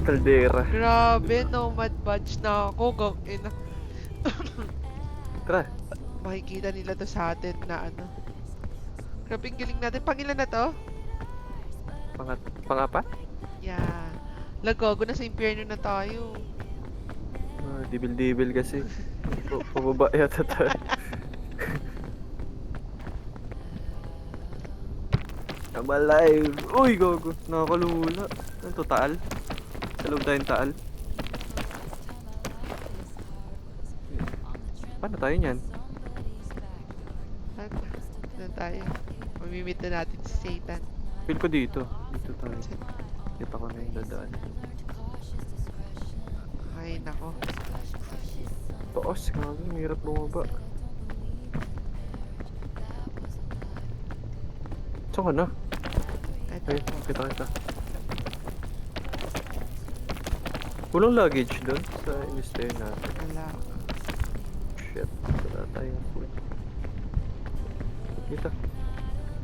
Kaldera. Grabe, nomad badge na ako. Ina. Tara. Makikita nila to sa atin na ano. Grabe, ang galing natin. Pangilan na to? Pangapat? Yeah. Lagago na sa impyerno na tayo. Dibil-dibil kasi. Pababa yata tayo. I'm alive! Uy, gago! Nakakalula. Ano to, taal? Sa loob tayong taal. Paano tayo niyan? Ano tayo? Mamimit na natin si Satan. Feel ko dito. Dito tayo. Dito ako na yung dadaan. Ay, nako. Taas, gago. Mahirap bumaba. Saan ka na? Ito. Ay, kita. Walang luggage doon sa in-stay natin. Wala. Shit, wala tayong food. Dito.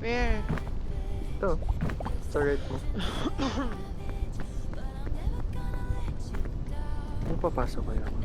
Where? Ito. Sa right mo. Ano papasok kaya ako?